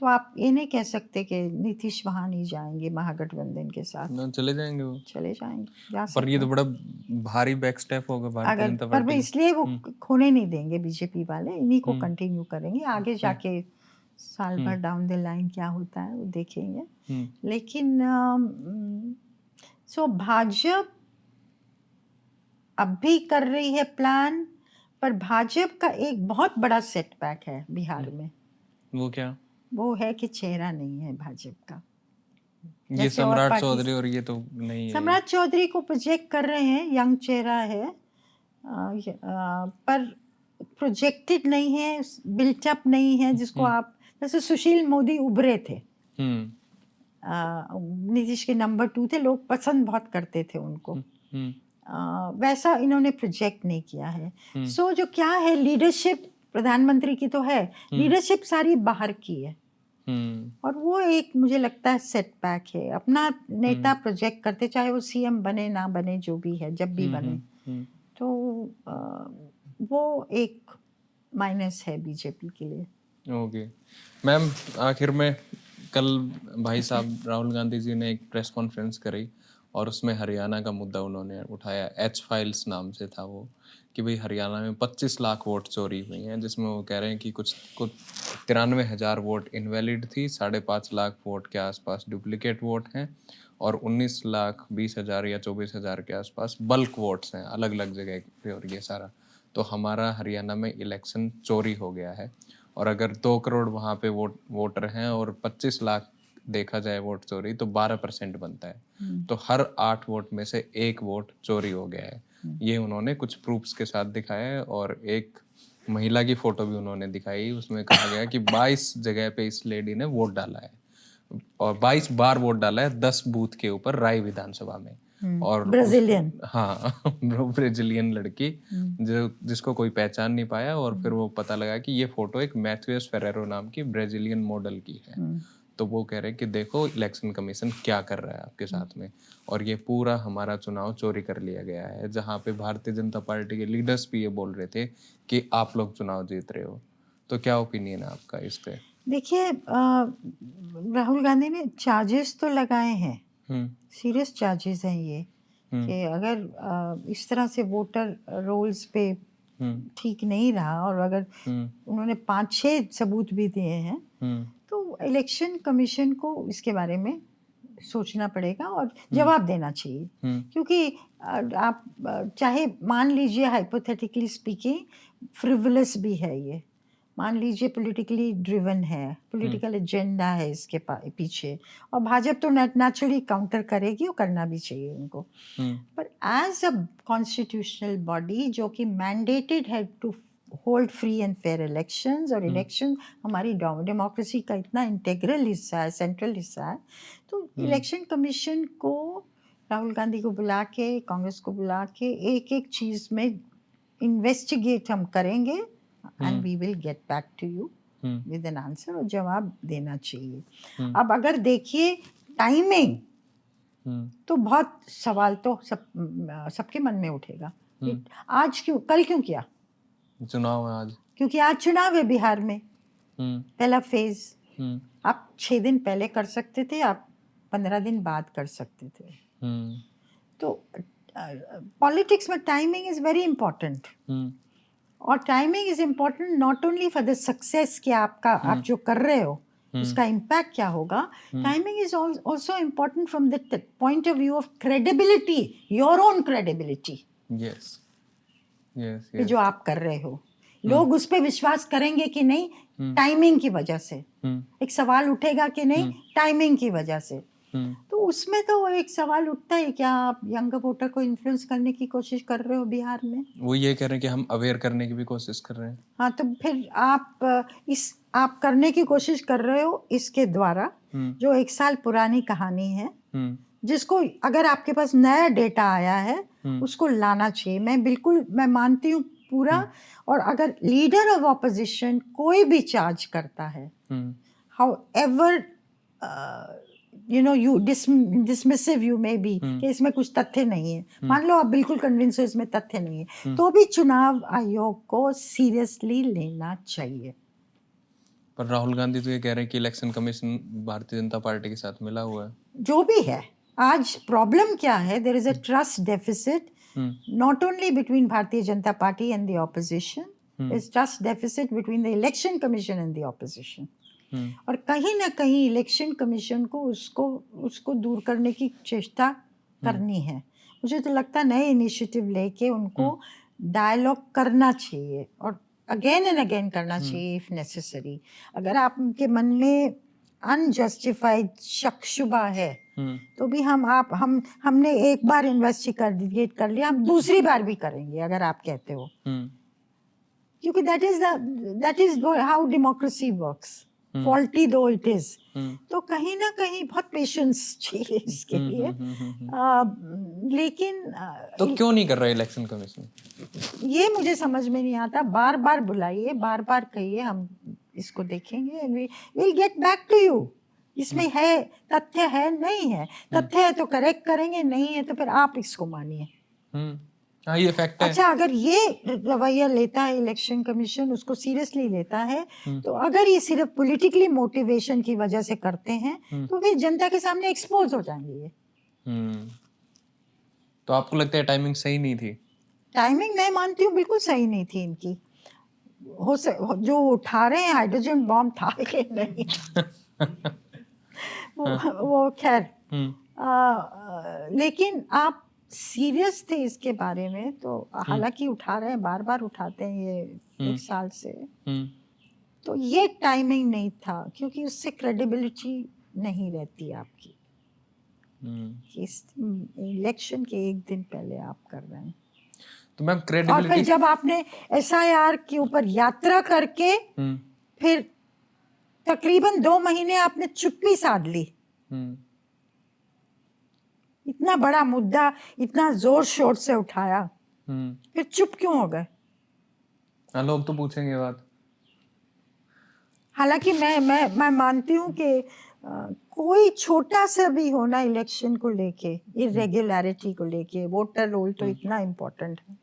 तो आप ये नहीं कह सकते कि नीतीश वहां नहीं जाएंगे महागठबंधन के साथ. चले जाएंगे, वो चले जाएंगे, जा पर ये तो बड़ा भारी बैक स्टेप होगा भारतीय जनता पार्टी. पर इसलिए वो खोने नहीं देंगे बीजेपी वाले, इन्हीं को कंटिन्यू करेंगे. आगे जाके साल भर डाउन द लाइन क्या होता है वो देखेंगे। लेकिन सो भाजपा अब भी कर रही है प्लान, पर भाजपा का एक बहुत बड़ा सेटबैक है बिहार में। वो क्या? वो है कि चेहरा नहीं है भाजपा का। ये जैसे और सम्राट पार्टी चौधरी और ये तो नहीं है। सम्राट चौधरी को प्रोजेक्ट कर रहे हैं, यंग चेहरा है, पर प्रोजेक्टेड नहीं है, बिल्टअप नहीं है, जिसको आप जैसे सुशील मोदी उभरे थे, नीतीश के नंबर 2 थे, लोग पसंद बहुत करते थे उनको। वैसा इन्होंने प्रोजेक्ट नहीं किया है। सो जो क्या है, लीडरशिप प्रधानमंत्री की तो है, लीडरशिप सारी बाहर की है। और वो एक मुझे लगता है सेटबैक है। अपना नेता प्रोजेक्ट करते, चाहे वो सीएम बने ना बने, जो भी है, जब भी बने, तो वो एक माइनस है बीजेपी के लिए। ओके मैम, आखिर में कल भाई साहब राहुल गांधी जी ने एक प्रेस कॉन्फ्रेंस करी और उसमें हरियाणा का मुद्दा उन्होंने उठाया। एच फाइल्स नाम से था वो, कि भाई हरियाणा में 25 लाख वोट चोरी हुई हैं, जिसमें वो कह रहे हैं कि कुछ 93,000 वोट इनवैलिड थी, 5.5 लाख वोट के आसपास डुप्लीकेट वोट हैं और 19,20,000 या 24,000 के आसपास बल्क वोट्स हैं अलग अलग जगह पे। और ये सारा तो हमारा हरियाणा में इलेक्शन चोरी हो गया है। और अगर 2 करोड़ वहाँ पे वोटर हैं और 25 लाख देखा जाए वोट चोरी, तो 12% बनता है। तो हर 8 वोट में से 1 वोट चोरी हो गया है। ये उन्होंने कुछ प्रूफ्स के साथ दिखाया है और एक महिला की फोटो भी उन्होंने दिखाई। उसमें कहा गया कि 22 जगह पे इस लेडी ने वोट डाला है और 22 बार वोट डाला है 10 बूथ के ऊपर राय विधानसभा में। और ब्राजीलियन, हाँ ब्राजीलियन लड़की जिसको कोई पहचान नहीं पाया। और फिर वो पता लगा कि ये फोटो एक मैथ्यूस फेरेरो नाम की ब्राजीलियन मॉडल की है। तो वो कह रहे हैं कि देखो इलेक्शन कमीशन क्या कर रहा है आपके साथ में, और ये पूरा हमारा चुनाव चोरी कर लिया गया है। जहाँ पे भारतीय जनता पार्टी के लीडर्स भी ये बोल रहे थे कि आप लोग चुनाव जीत रहे हो। तो क्या ओपिनियन है आपका इस पे? देखिए, राहुल गांधी ने चार्जेस तो लगाए हैं, सीरियस चार्जेस हैं ये, कि अगर इस तरह से वोटर रोल्स पे ठीक नहीं रहा और अगर उन्होंने 5-6 सबूत भी दिए हैं, तो इलेक्शन कमीशन को इसके बारे में सोचना पड़ेगा और जवाब देना चाहिए। क्योंकि आप चाहे मान लीजिए हाइपोथेटिकली स्पीकिंग फ्रिवलस भी है ये, मान लीजिए पॉलिटिकली ड्रिवन है, पॉलिटिकल एजेंडा है इसके पीछे, और भाजपा तो नेचुरली काउंटर करेगी और करना भी चाहिए उनको। पर एज अ कॉन्स्टिट्यूशनल बॉडी जो कि मैंडेटेड है to hold free and fair elections, और इलेक्शन हमारी डेमोक्रेसी का इतना इंटेग्रल हिस्सा है, सेंट्रल हिस्सा है, तो इलेक्शन कमीशन को राहुल गांधी को बुला के, कांग्रेस को बुला के एक एक चीज़ में इन्वेस्टिगेट हम करेंगे and we will get back to you with an answer, और जवाब देना चाहिए। अब अगर देखिए टाइमिंग, तो बहुत सवाल तो सबके मन में उठेगा। आज क्यों, कल क्यों किया चुनाव है आज? क्योंकि आज चुनाव है बिहार में, पहला फेज। आप 6 दिन पहले कर सकते थे, आप 15 दिन बाद कर सकते थे। तो पॉलिटिक्स में टाइमिंग इज वेरी इम्पोर्टेंट, और timing is important not only for the success कि आपका आप जो कर रहे हो उसका इम्पैक्ट क्या होगा, timing is also important from the point of view of credibility, your own credibility. Yes yes, जो आप कर रहे हो, लोग उस पर विश्वास करेंगे कि नहीं, टाइमिंग की वजह से। एक सवाल उठेगा कि नहीं, टाइमिंग की वजह से। तो उसमें तो एक सवाल उठता है, क्या आप यंग वोटर को इन्फ्लुएंस करने की कोशिश कर रहे हो बिहार में? वो ये कह रहे हैं कि हम अवेयर करने की भी कोशिश कर रहे हैं। हाँ, तो फिर आप करने की कोशिश कर रहे हो इसके द्वारा, जो 1 साल पुरानी कहानी है, जिसको अगर आपके पास नया डेटा आया है उसको लाना चाहिए। मैं मानती हूँ पूरा। और अगर लीडर ऑफ ऑपोजिशन कोई भी चार्ज करता है, how ever you dismissive you may be, कि इसमें कुछ तथ्य नहीं है, मान लो आप बिल्कुल कन्विंस हो इसमें तथ्य नहीं है, तो भी चुनाव आयोग को सीरियसली लेना चाहिए। पर राहुल गांधी तो ये कह रहे हैं कि इलेक्शन कमीशन भारतीय जनता पार्टी के साथ मिला हुआ है। जो भी है, आज प्रॉब्लम क्या है, there is a trust deficit not only between Bharatiya Janata Party and the opposition, is trust deficit between the Election Commission and the opposition. और कहीं ना कहीं इलेक्शन कमीशन को उसको दूर करने की चेष्टा करनी है। मुझे तो लगता है नए इनिशिएटिव लेके उनको डायलॉग करना चाहिए और अगेन एंड अगेन करना चाहिए इफ नेसेसरी। अगर आपके मन में अनजस्टिफाइड शक शुबा है तो भी हमने एक बार इन्वेस्टिगेट कर लिया, हम दूसरी बार भी करेंगे अगर आप कहते हो, क्योंकि that is how democracy works, faulty दो इट इज। तो कहीं ना कहीं बहुत पेशेंस चाहिए इसके लिए। लेकिन तो क्यों नहीं कर रहा इलेक्शन कमीशन? ये मुझे समझ में नहीं आता। बार बार बुलाइए, बार बार कहिए, हम इसको देखेंगे and we will get back to you. इसमें है तथ्य है, नहीं है तथ्य है तो करेक्ट करेंगे, नहीं है तो फिर आप इसको मानिए। हाँ, ये फैक्ट है। अच्छा, अगर ये रवैया लेता है इलेक्शन कमीशन, उसको सीरियसली लेता है, तो अगर ये सिर्फ पॉलिटिकली मोटिवेशन की वजह से करते हैं तो फिर जनता के सामने एक्सपोज हो जाएंगे ये। तो आपको लगता है टाइमिंग सही नहीं थी? टाइमिंग मैं मानती हूँ बिल्कुल सही नहीं थी इनकी। जो उठा रहे हैं हाइड्रोजन बॉम्ब था कि नहीं वो खैर, लेकिन आप सीरियस थे इसके बारे में तो हालांकि उठा रहे हैं, बार बार उठाते हैं ये 1 साल से, तो ये टाइमिंग नहीं था, क्योंकि उससे क्रेडिबिलिटी नहीं रहती आपकी। इस इलेक्शन के 1 दिन पहले आप कर रहे हैं तो मैम और क्रेडिबिलिटी। फिर जब आपने SIR के ऊपर यात्रा करके फिर तकरीबन 2 महीने आपने चुप्पी साध ली। इतना बड़ा मुद्दा इतना जोर शोर से उठाया, फिर चुप क्यों हो गए? लोग तो पूछेंगे बात। हालांकि मैं मानती हूँ कि कोई छोटा सा भी होना इलेक्शन को लेके, इरेगुलरिटी को लेके, वोटर रोल तो इतना इम्पोर्टेंट है,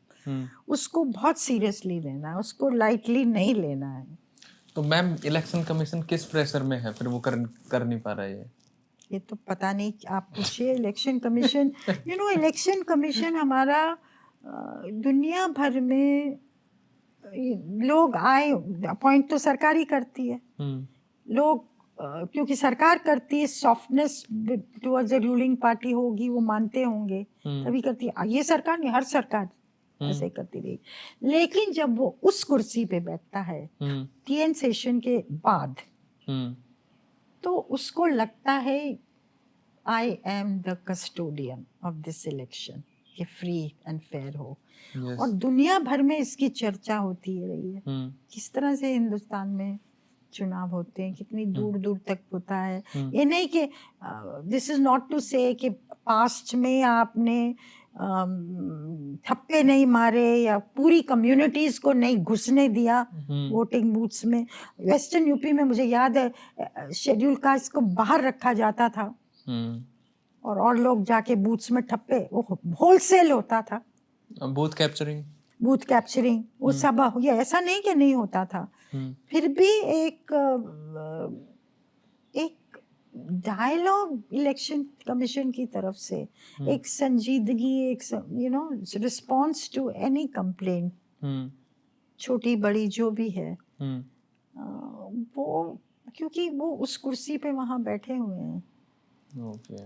उसको बहुत सीरियसली लेना है, उसको लाइटली नहीं लेना है। तो मैम इलेक्शन कमीशन किस प्रेशर में है फिर वो कर नहीं पा रहा है? ये तो पता नहीं, आप पूछिए इलेक्शन कमीशन। इलेक्शन कमीशन हमारा दुनिया भर में लोग आए, अपॉइंट तो सरकार ही करती है। लोग क्योंकि सरकार करती है, softness towards the ruling party होगी, वो मानते होंगे तभी करती है। ये सरकार नहीं, हर सरकार ऐसे करती रही। लेकिन जब वो उस कुर्सी पे बैठता है TN सेशन के बाद, तो उसको लगता है I am the custodian of this election, कि फ्री एंड फेयर हो। और दुनिया भर में इसकी चर्चा होती रही है, किस तरह से हिंदुस्तान में चुनाव होते हैं, कितनी दूर दूर तक होता है। ये नहीं कि दिस इज नॉट टू से कि पास्ट में आपने ठप्पे नहीं मारे या पूरी कम्युनिटीज को नहीं घुसने दिया वोटिंग बूथ्स में। वेस्टर्न यूपी में मुझे याद है शेड्यूल कास्ट को बाहर रखा जाता था और लोग जाके बूथ्स में ठप्पे, वो होलसेल होता था। बूथ कैप्चरिंग वो सब, ये ऐसा नहीं कि नहीं होता था। फिर भी एक डायलॉग इलेक्शन कमीशन की तरफ से, एक संजीदगी, एक रिस्पॉन्स टू एनी कंप्लेंट, छोटी बड़ी जो भी है, वो क्योंकि वो उस कुर्सी पे वहाँ बैठे हुए हैं। ओके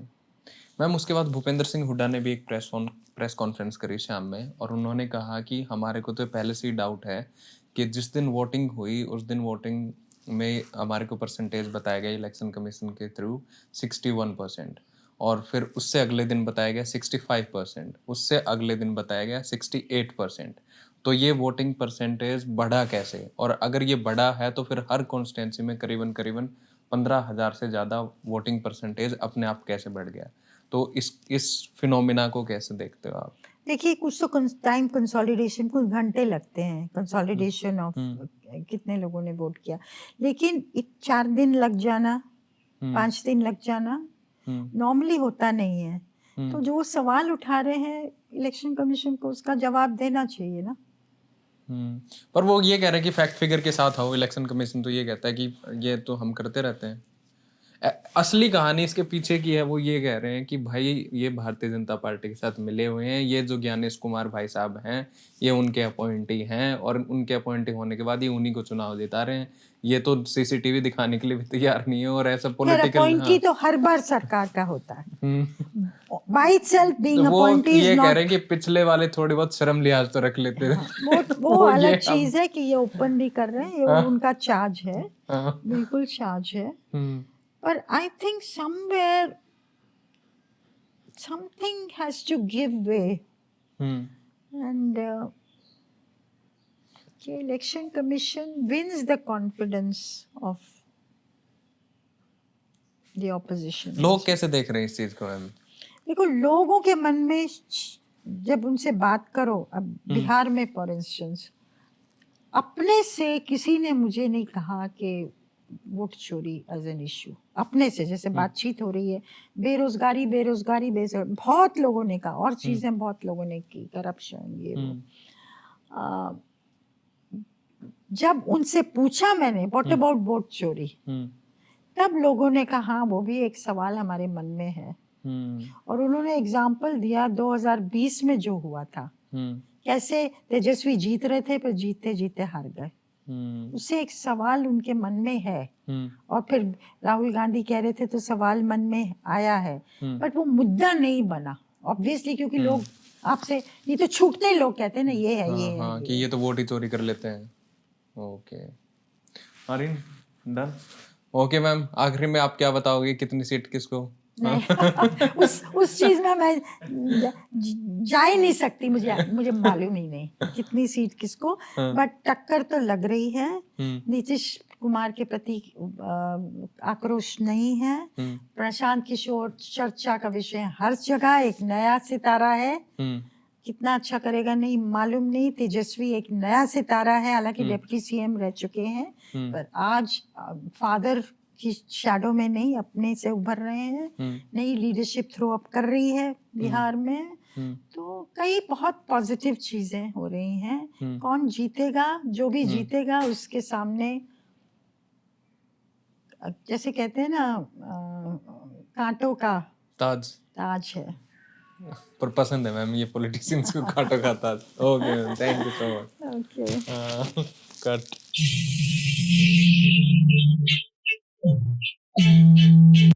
मैम, उसके बाद भूपेंद्र सिंह हुड्डा ने भी एक प्रेस कॉन्फ्रेंस करी शाम में, और उन्होंने कहा कि हमारे को तो पहले से ही डाउट है कि जिस दिन वोटिंग हुई उस दिन वोटिंग में हमारे को परसेंटेज बताया गया इलेक्शन कमीशन के थ्रू 61%, और फिर उससे अगले दिन बताया गया 65%, उससे अगले दिन बताया गया 68%। तो ये वोटिंग परसेंटेज बढ़ा कैसे? और अगर ये बढ़ा है तो फिर हर कॉन्स्टिट्यूंसी में करीबन 15,000 से ज़्यादा वोटिंग परसेंटेज अपने आप कैसे बढ़ गया? तो इस फिनोमिना को कैसे देखते हो आप? देखिए, कुछ तो टाइम कंसोलिडेशन, कुछ घंटे लगते हैं कंसोलिडेशन ऑफ कितने लोगों ने वोट किया, लेकिन 4 दिन लग जाना, 5 दिन लग जाना नॉर्मली होता नहीं है। तो जो सवाल उठा रहे हैं इलेक्शन कमीशन को उसका जवाब देना चाहिए ना। पर वो ये कह रहे हैं कि फैक्ट फिगर के साथ आओ। इलेक्शन कमीशन तो ये कहता है कि ये तो हम करते रहते हैं। असली कहानी इसके पीछे की है वो ये कह रहे हैं कि भाई ये भारतीय जनता पार्टी के साथ मिले हुए हैं, ये जो ज्ञानेश कुमार भाई साहब हैं ये उनके अपॉइंटी हैं और उनके अपॉइंटी होने के बाद ये उन्हीं को चुनाव जिता रहे हैं। ये तो सीसीटीवी दिखाने के लिए भी तैयार नहीं है और ऐसा खैर पॉलिटिकल अपॉइंटी तो हर बार सरकार का होता है, बाय इटसेल्फ तो बीइंग वो अपॉइंटी इज ये कह नॉट। रहे हैं कि पिछले वाले थोड़ी बहुत शर्म लिहाज तो रख लेते थे। वो वो ये अलग अब चीज है कि ये ओपनली कर रहे हैं, ये हाँ, उनका चार्ज है, हाँ, बिल्कुल चार्ज है। हम्म, पर I think somewhere something has to give way and कि election commission wins the confidence of the opposition. लोग कैसे देख रहे हैं इस चीज को मैम? देखो लोगों के मन में जब उनसे बात करो, अब बिहार में फॉर इंस्टेंस अपने से किसी ने मुझे नहीं कहा कि वोट चोरी एज एन इशू, अपने से जैसे बातचीत हो रही है बेरोजगारी बेरोजगारी बेरोजगारी बहुत लोगों ने कहा और चीजें बहुत लोगों ने की, करप्शन ये वो। जब उनसे पूछा मैंने व्हाट अबाउट वोट चोरी, तब लोगों ने कहा हाँ वो भी एक सवाल हमारे मन में है। और उन्होंने एग्जाम्पल दिया 2020 में जो हुआ था, कैसे तेजस्वी जीत रहे थे पर जीतते जीतते हार गए, उससे एक सवाल उनके मन में है। और फिर राहुल गांधी कह रहे थे तो सवाल मन में आया है, बट वो मुद्दा नहीं बना ऑब्वियसली, क्योंकि लोग आपसे नहीं तो छूटते ही लोग कहते हैं ना ये है ये हाँ, है कि ये तो वोट ही चोरी कर लेते हैं। Okay Aryan done. Okay ma'am, आखिरी में आप क्या बताओगे कितनी सीट किसको? नहीं उस चीज में मैं जा ही नहीं सकती, मुझे मालूम ही नहीं कितनी सीट किसको, बट टक्कर तो लग रही है। नीतीश कुमार के प्रति आक्रोश नहीं है, प्रशांत किशोर चर्चा का विषय हर जगह, एक नया सितारा है, कितना अच्छा करेगा नहीं मालूम नहीं। तेजस्वी एक नया सितारा है, हालांकि डिप्टी सीएम रह चुके हैं, पर आज फादर की शैडो में नहीं अपने से उभर रहे हैं, नई लीडरशिप थ्रो अप कर रही है बिहार में। तो कई बहुत पॉजिटिव चीजें हो रही हैं। कौन जीतेगा, जो भी जीतेगा उसके सामने जैसे कहते हैं ना कांटों का ताज है। पर पसंद है मैम ये पॉलिटिशियंस को कांटों का ताज। Okay ma'am, thank you so much. Okay cut.